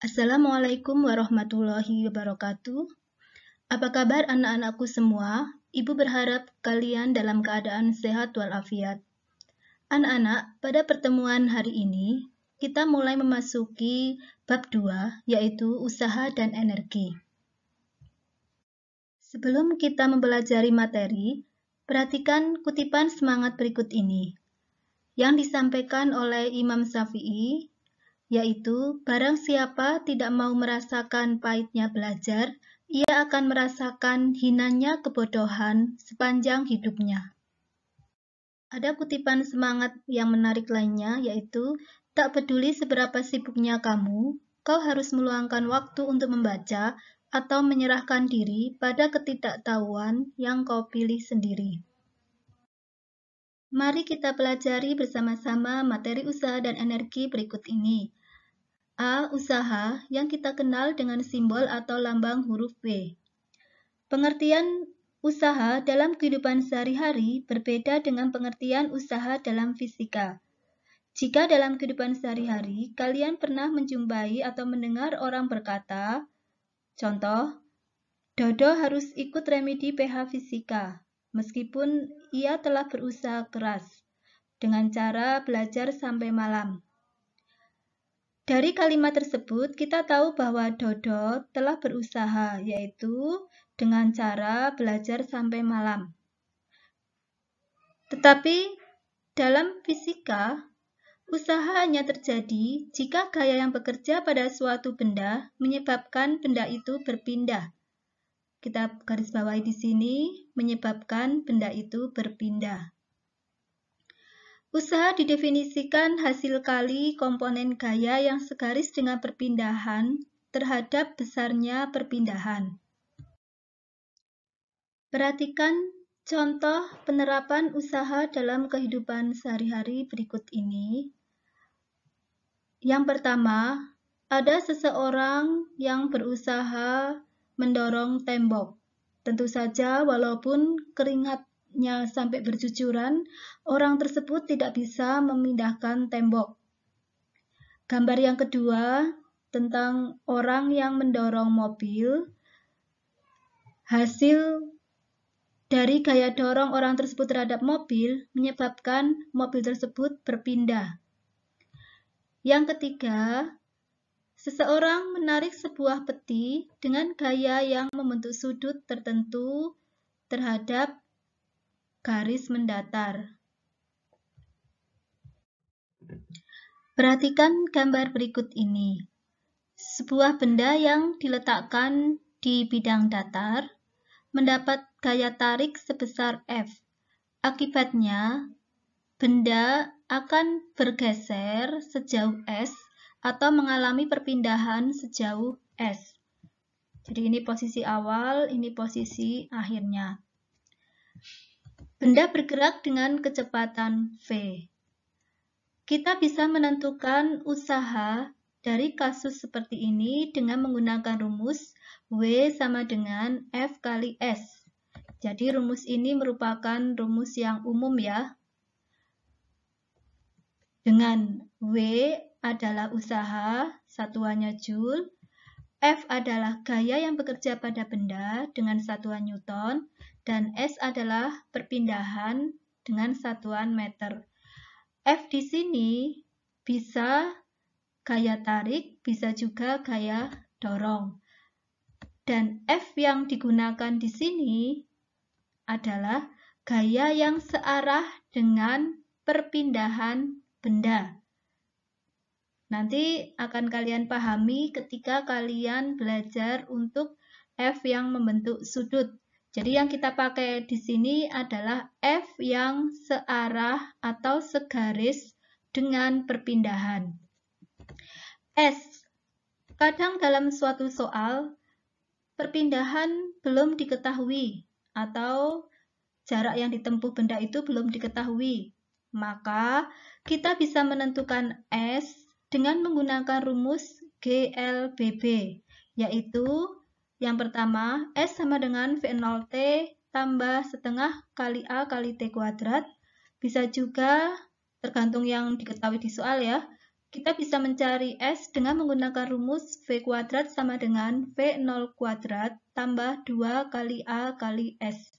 Assalamualaikum warahmatullahi wabarakatuh. Apa kabar anak-anakku semua? Ibu berharap kalian dalam keadaan sehat walafiat. Anak-anak, pada pertemuan hari ini, kita mulai memasuki bab 2, yaitu usaha dan energi. Sebelum kita mempelajari materi, perhatikan kutipan semangat berikut ini, yang disampaikan oleh Imam Syafi'i, yaitu barang siapa tidak mau merasakan pahitnya belajar, ia akan merasakan hinanya kebodohan sepanjang hidupnya. Ada kutipan semangat yang menarik lainnya, yaitu tak peduli seberapa sibuknya kamu, kau harus meluangkan waktu untuk membaca atau menyerahkan diri pada ketidaktahuan yang kau pilih sendiri. Mari kita pelajari bersama-sama materi usaha dan energi berikut ini. A. Usaha yang kita kenal dengan simbol atau lambang huruf W. Pengertian usaha dalam kehidupan sehari-hari berbeda dengan pengertian usaha dalam fisika. Jika dalam kehidupan sehari-hari kalian pernah menjumpai atau mendengar orang berkata, contoh, Dodo harus ikut remedi PH fisika, meskipun ia telah berusaha keras, dengan cara belajar sampai malam. Dari kalimat tersebut, kita tahu bahwa Dodo telah berusaha, yaitu dengan cara belajar sampai malam. Tetapi dalam fisika, usaha hanya terjadi jika gaya yang bekerja pada suatu benda menyebabkan benda itu berpindah. Kita garis bawahi di sini, menyebabkan benda itu berpindah. Usaha didefinisikan hasil kali komponen gaya yang segaris dengan perpindahan terhadap besarnya perpindahan. Perhatikan contoh penerapan usaha dalam kehidupan sehari-hari berikut ini. Yang pertama, ada seseorang yang berusaha mendorong tembok. Tentu saja walaupun keringatnya sampai bercucuran, orang tersebut tidak bisa memindahkan tembok. Gambar yang kedua tentang orang yang mendorong mobil. Hasil dari gaya dorong orang tersebut terhadap mobil menyebabkan mobil tersebut berpindah. Yang ketiga, seseorang menarik sebuah peti dengan gaya yang membentuk sudut tertentu terhadap garis mendatar. Perhatikan gambar berikut ini. Sebuah benda yang diletakkan di bidang datar mendapat gaya tarik sebesar F. Akibatnya, benda akan bergeser sejauh S atau mengalami perpindahan sejauh S. Jadi ini posisi awal, ini posisi akhirnya. Benda bergerak dengan kecepatan V. Kita bisa menentukan usaha dari kasus seperti ini dengan menggunakan rumus W sama dengan F kali S. Jadi rumus ini merupakan rumus yang umum ya. Dengan W adalah usaha, satuannya Joule. F adalah gaya yang bekerja pada benda dengan satuan Newton. Dan S adalah perpindahan dengan satuan meter. F di sini bisa gaya tarik, bisa juga gaya dorong. Dan F yang digunakan di sini adalah gaya yang searah dengan perpindahan benda. Nanti akan kalian pahami ketika kalian belajar untuk F yang membentuk sudut. Jadi yang kita pakai di sini adalah F yang searah atau segaris dengan perpindahan. S. Kadang dalam suatu soal, perpindahan belum diketahui atau jarak yang ditempuh benda itu belum diketahui. Maka kita bisa menentukan S dengan menggunakan rumus GLBB, yaitu yang pertama, S sama dengan V0T tambah setengah kali A kali T kuadrat. Bisa juga, tergantung yang diketahui di soal ya, Kita bisa mencari S dengan menggunakan rumus V kuadrat sama dengan V0 kuadrat tambah 2 kali A kali S.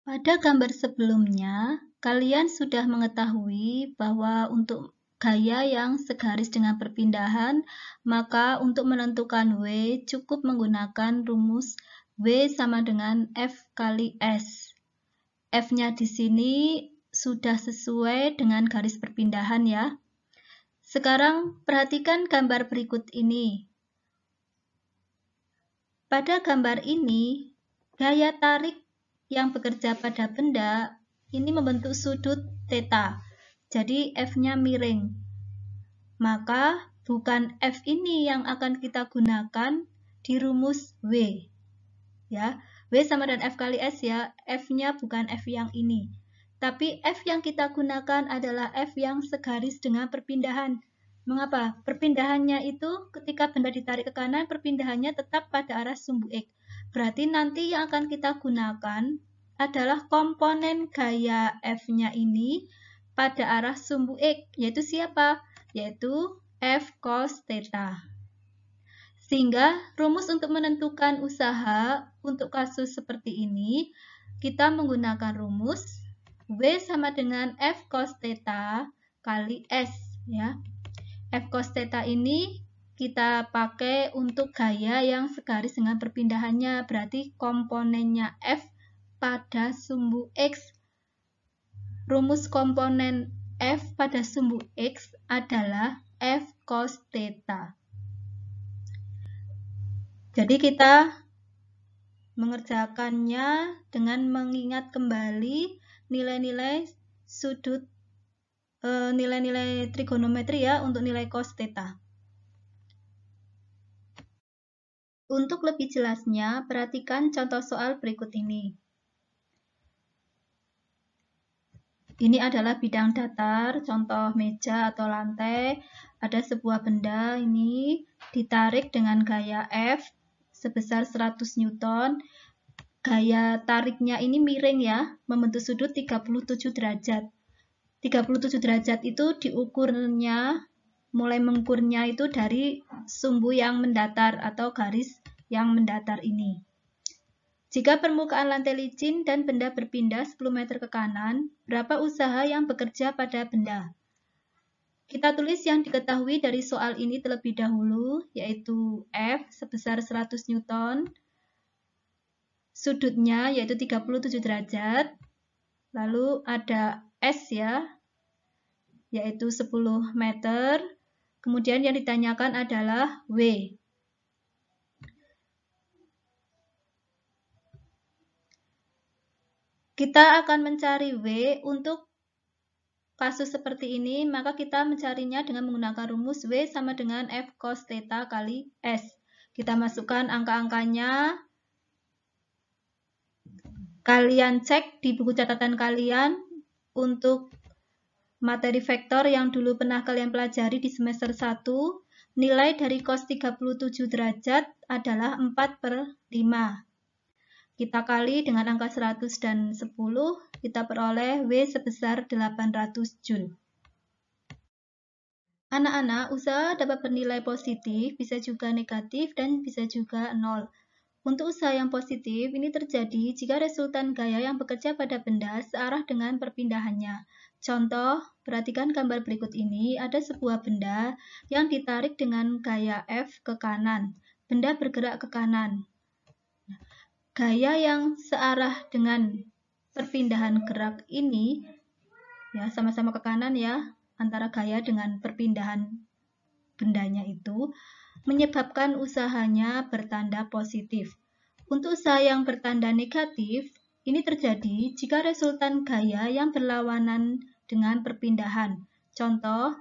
Pada gambar sebelumnya, kalian sudah mengetahui bahwa untuk gaya yang segaris dengan perpindahan, maka untuk menentukan W cukup menggunakan rumus W sama dengan F kali S. F-nya di sini sudah sesuai dengan garis perpindahan ya. Sekarang perhatikan gambar berikut ini. Pada gambar ini, gaya tarik yang bekerja pada benda ini membentuk sudut theta. Jadi F-nya miring. Maka bukan F ini yang akan kita gunakan di rumus W. Ya, W sama dengan F kali S ya. F-nya bukan F yang ini. Tapi F yang kita gunakan adalah F yang segaris dengan perpindahan. Mengapa? Perpindahannya itu ketika benda ditarik ke kanan, perpindahannya tetap pada arah sumbu X. Berarti nanti yang akan kita gunakan adalah komponen gaya F-nya ini pada arah sumbu X. Yaitu siapa? Yaitu F cos theta. Sehingga rumus untuk menentukan usaha untuk kasus seperti ini, kita menggunakan rumus W sama dengan F cos theta kali S. Ya. F cos theta ini kita pakai untuk gaya yang segaris dengan perpindahannya, berarti komponennya F pada sumbu X. Rumus komponen F pada sumbu X adalah F cos theta. Jadi kita mengerjakannya dengan mengingat kembali nilai-nilai sudut, nilai-nilai trigonometri ya untuk nilai cos theta. Untuk lebih jelasnya, perhatikan contoh soal berikut ini. Ini adalah bidang datar, contoh meja atau lantai. Ada sebuah benda ini ditarik dengan gaya F sebesar 100 Newton. Gaya tariknya ini miring ya, membentuk sudut 37 derajat. 37 derajat itu diukurnya, mulai mengukurnya itu dari sumbu yang mendatar atau garis yang mendatar ini. Jika permukaan lantai licin dan benda berpindah 10 meter ke kanan, berapa usaha yang bekerja pada benda? Kita tulis yang diketahui dari soal ini terlebih dahulu, yaitu F sebesar 100 Newton, sudutnya yaitu 37 derajat, lalu ada S ya, yaitu 10 meter, kemudian yang ditanyakan adalah W. Kita akan mencari W untuk kasus seperti ini, maka kita mencarinya dengan menggunakan rumus W sama dengan F cos theta kali S. Kita masukkan angka-angkanya. Kalian cek di buku catatan kalian untuk materi vektor yang dulu pernah kalian pelajari di semester 1. Nilai dari cos 37 derajat adalah 4/5. Kita kali dengan angka 100 dan 10, kita peroleh W sebesar 800 Joule. Anak-anak, usaha dapat bernilai positif, bisa juga negatif, dan bisa juga 0. Untuk usaha yang positif, ini terjadi jika resultan gaya yang bekerja pada benda searah dengan perpindahannya. Contoh, perhatikan gambar berikut ini, ada sebuah benda yang ditarik dengan gaya F ke kanan. Benda bergerak ke kanan. Gaya yang searah dengan perpindahan gerak ini, ya sama-sama ke kanan ya, antara gaya dengan perpindahan bendanya itu, menyebabkan usahanya bertanda positif. Untuk usaha yang bertanda negatif, ini terjadi jika resultan gaya yang berlawanan dengan perpindahan. Contoh,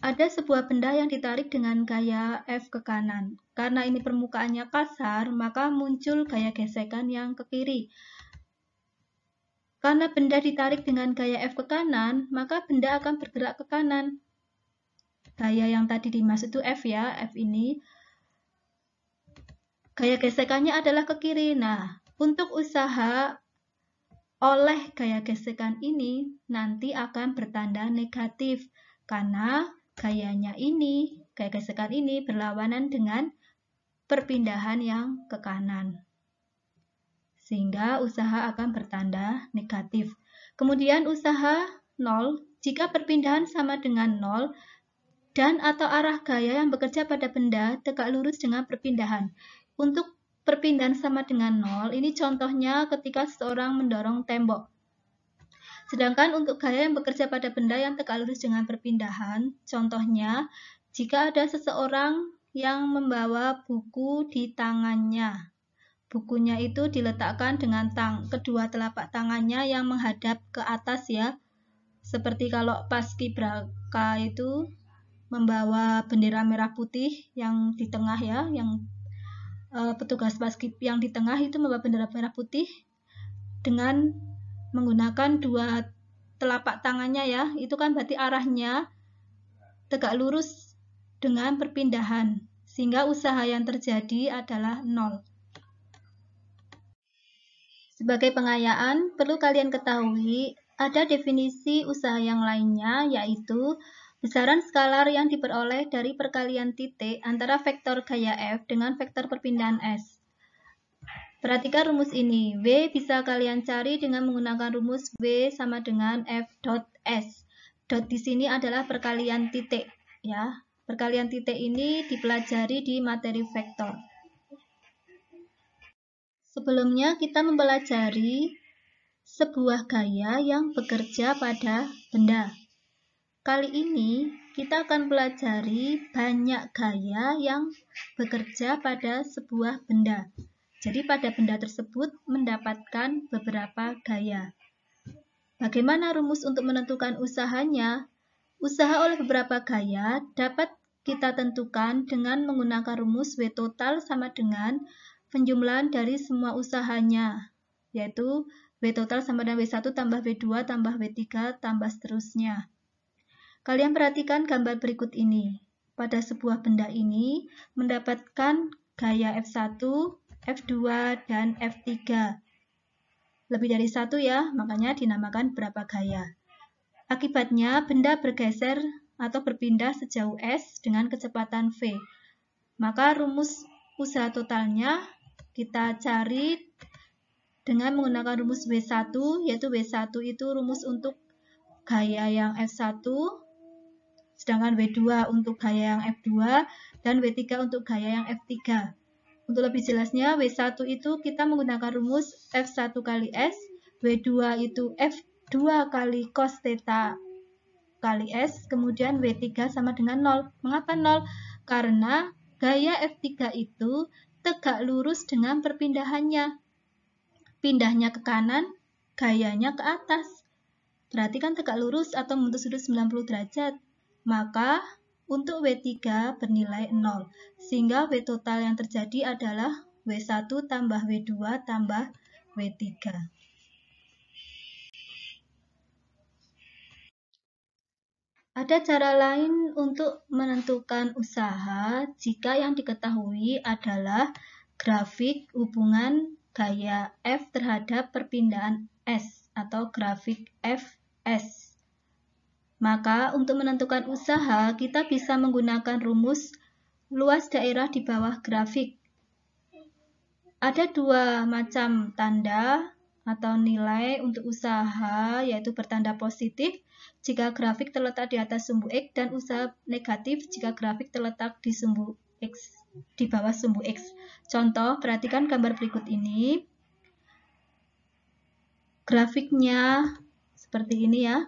ada sebuah benda yang ditarik dengan gaya F ke kanan. Karena ini permukaannya kasar, maka muncul gaya gesekan yang ke kiri. Karena benda ditarik dengan gaya F ke kanan, maka benda akan bergerak ke kanan. Gaya yang tadi dimaksud itu F ya, F ini. Gaya gesekannya adalah ke kiri. Nah, untuk usaha oleh gaya gesekan ini nanti akan bertanda negatif karena gaya gesekan ini berlawanan dengan perpindahan yang ke kanan. Sehingga usaha akan bertanda negatif. Kemudian usaha 0, jika perpindahan sama dengan 0 dan atau arah gaya yang bekerja pada benda tegak lurus dengan perpindahan. Untuk perpindahan sama dengan 0, ini contohnya ketika seseorang mendorong tembok. Sedangkan untuk gaya yang bekerja pada benda yang tegak lurus dengan perpindahan, contohnya jika ada seseorang yang membawa buku di tangannya. Bukunya itu diletakkan dengan kedua telapak tangannya yang menghadap ke atas ya. Seperti kalau paskibraka itu membawa bendera merah putih yang di tengah ya, yang petugas paskib yang di tengah itu membawa bendera merah putih dengan menggunakan dua telapak tangannya ya, itu kan berarti arahnya tegak lurus dengan perpindahan, sehingga usaha yang terjadi adalah 0. Sebagai pengayaan, perlu kalian ketahui ada definisi usaha yang lainnya, yaitu besaran skalar yang diperoleh dari perkalian titik antara vektor gaya F dengan vektor perpindahan S. Perhatikan rumus ini. W bisa kalian cari dengan menggunakan rumus W sama dengan F dot S. Dot di sini adalah perkalian titik, ya. Perkalian titik ini dipelajari di materi vektor. Sebelumnya kita mempelajari sebuah gaya yang bekerja pada benda. Kali ini kita akan pelajari banyak gaya yang bekerja pada sebuah benda. Jadi pada benda tersebut mendapatkan beberapa gaya. Bagaimana rumus untuk menentukan usahanya? Usaha oleh beberapa gaya dapat kita tentukan dengan menggunakan rumus W total sama dengan penjumlahan dari semua usahanya, yaitu W total sama dengan W1 tambah W2 tambah W3 tambah seterusnya. Kalian perhatikan gambar berikut ini. Pada sebuah benda ini mendapatkan gaya F1, F2, dan F3. Lebih dari satu ya, makanya dinamakan berapa gaya. Akibatnya, benda bergeser atau berpindah sejauh S dengan kecepatan V. Maka rumus usaha totalnya kita cari dengan menggunakan rumus W1, yaitu W1 itu rumus untuk gaya yang F1, sedangkan W2 untuk gaya yang F2, dan W3 untuk gaya yang F3. Untuk lebih jelasnya, W1 itu kita menggunakan rumus F1 kali S, W2 itu F2 kali cos theta kali S, kemudian W3 sama dengan 0. Mengapa 0? Karena gaya F3 itu tegak lurus dengan perpindahannya. Pindahnya ke kanan, gayanya ke atas. Perhatikan tegak lurus atau membentuk sudut 90 derajat. Maka untuk W3 bernilai 0, sehingga W total yang terjadi adalah W1 tambah W2 tambah W3. Ada cara lain untuk menentukan usaha jika yang diketahui adalah grafik hubungan gaya F terhadap perpindahan S atau grafik Fs. Maka untuk menentukan usaha, kita bisa menggunakan rumus luas daerah di bawah grafik. Ada dua macam tanda atau nilai untuk usaha, yaitu bertanda positif jika grafik terletak di atas sumbu X dan usaha negatif jika grafik terletak di sumbu X, di bawah sumbu X. Contoh, perhatikan gambar berikut ini. Grafiknya seperti ini ya.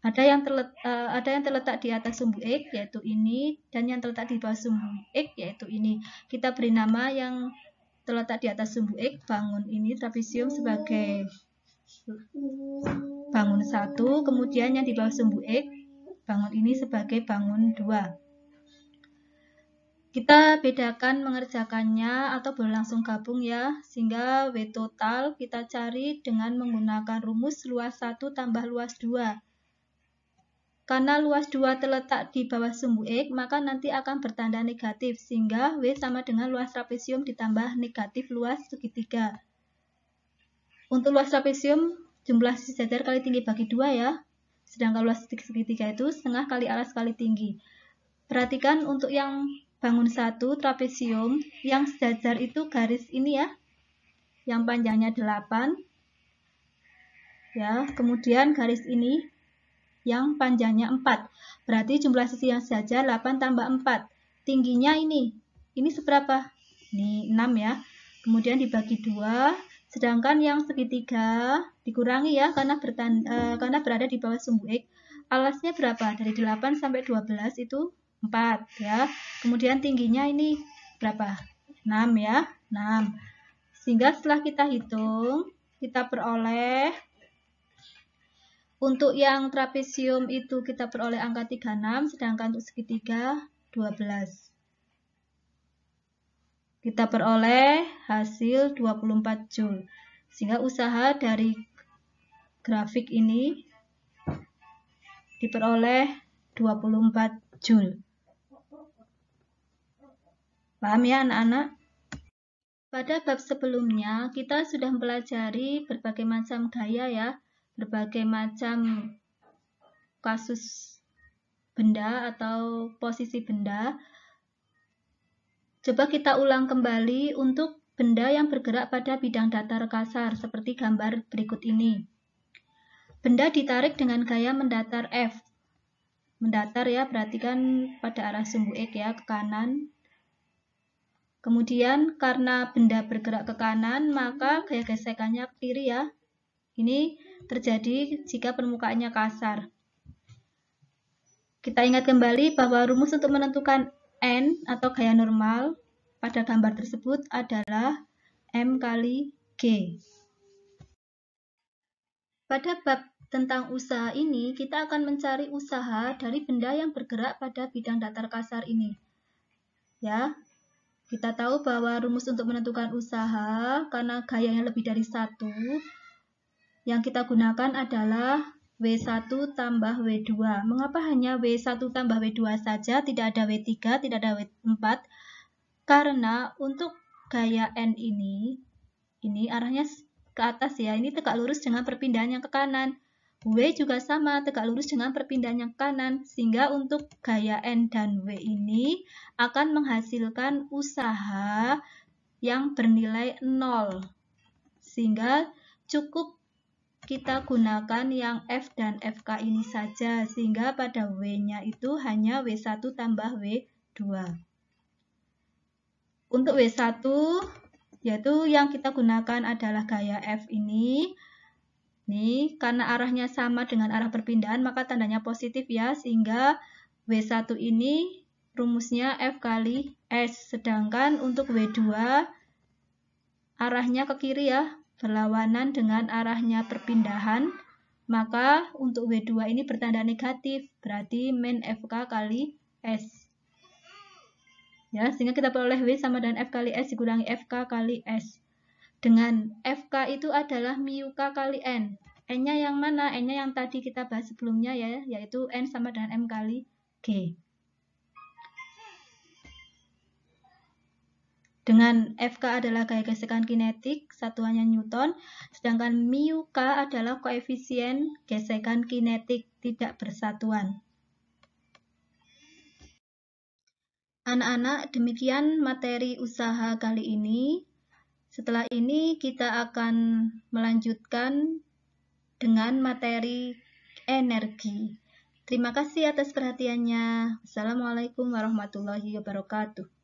Ada yang terletak di atas sumbu X, yaitu ini, dan yang terletak di bawah sumbu X, yaitu ini. Kita beri nama yang terletak di atas sumbu X, bangun ini trapesium sebagai bangun 1, kemudian yang di bawah sumbu X, bangun ini sebagai bangun 2. Kita bedakan mengerjakannya atau boleh langsung gabung ya, sehingga W total kita cari dengan menggunakan rumus luas 1 tambah luas 2. Karena luas 2 terletak di bawah sumbu X, maka nanti akan bertanda negatif, sehingga W sama dengan luas trapesium ditambah negatif luas segitiga. Untuk luas trapesium, jumlah sisi sejajar kali tinggi bagi 2 ya. Sedangkan luas segitiga itu setengah kali alas kali tinggi. Perhatikan untuk yang bangun 1 trapesium, yang sejajar itu garis ini ya. Yang panjangnya 8. Ya, kemudian garis ini yang panjangnya 4. Berarti jumlah sisi yang sejajar 8 tambah 4. Tingginya ini seberapa? Ini 6 ya. Kemudian dibagi 2. Sedangkan yang segitiga dikurangi ya, karena berada di bawah sumbu X. Alasnya berapa? Dari 8 sampai 12 itu 4 ya. Kemudian tingginya ini berapa? 6 ya. 6. Sehingga setelah kita hitung, kita peroleh untuk yang trapesium itu kita peroleh angka 36, sedangkan untuk segitiga 12. Kita peroleh hasil 24 Joule. Sehingga usaha dari grafik ini diperoleh 24 Joule. Paham ya anak-anak? Pada bab sebelumnya kita sudah mempelajari berbagai macam gaya ya, berbagai macam kasus benda atau posisi benda. Coba kita ulang kembali untuk benda yang bergerak pada bidang datar kasar seperti gambar berikut ini. Benda ditarik dengan gaya mendatar F. Mendatar ya, perhatikan pada arah sumbu X ya, ke kanan. Kemudian karena benda bergerak ke kanan, maka gaya gesekannya ke kiri ya. Ini terjadi jika permukaannya kasar. Kita ingat kembali bahwa rumus untuk menentukan N atau gaya normal pada gambar tersebut adalah M kali G. Pada bab tentang usaha ini, kita akan mencari usaha dari benda yang bergerak pada bidang datar kasar ini. Ya, kita tahu bahwa rumus untuk menentukan usaha, karena gayanya lebih dari 1, yang kita gunakan adalah W1 tambah W2. Mengapa hanya W1 tambah W2 saja, tidak ada W3, tidak ada W4? Karena untuk gaya N ini arahnya ke atas ya, ini tegak lurus dengan perpindahan yang ke kanan. W juga sama, tegak lurus dengan perpindahan yang ke kanan. Sehingga untuk gaya N dan W ini akan menghasilkan usaha yang bernilai 0. Sehingga cukup kita gunakan yang F dan FK ini saja. Sehingga pada W-nya itu hanya W1 tambah W2. Untuk W1, yaitu yang kita gunakan adalah gaya F ini. Nih, karena arahnya sama dengan arah perpindahan, maka tandanya positif ya. Sehingga W1 ini rumusnya F kali S. Sedangkan untuk W2, arahnya ke kiri ya, berlawanan dengan arahnya perpindahan. Maka untuk W2 ini bertanda negatif, berarti min FK kali S. Ya, sehingga kita peroleh W sama dengan F kali S dikurangi FK kali S. Dengan FK itu adalah mu K kali N. N-nya yang mana? N-nya yang tadi kita bahas sebelumnya ya, yaitu N sama dengan M kali G. Dengan FK adalah gaya gesekan kinetik, satuannya Newton, sedangkan mu K adalah koefisien gesekan kinetik tidak bersatuan. Anak-anak, demikian materi usaha kali ini. Setelah ini kita akan melanjutkan dengan materi energi. Terima kasih atas perhatiannya. Wassalamualaikum warahmatullahi wabarakatuh.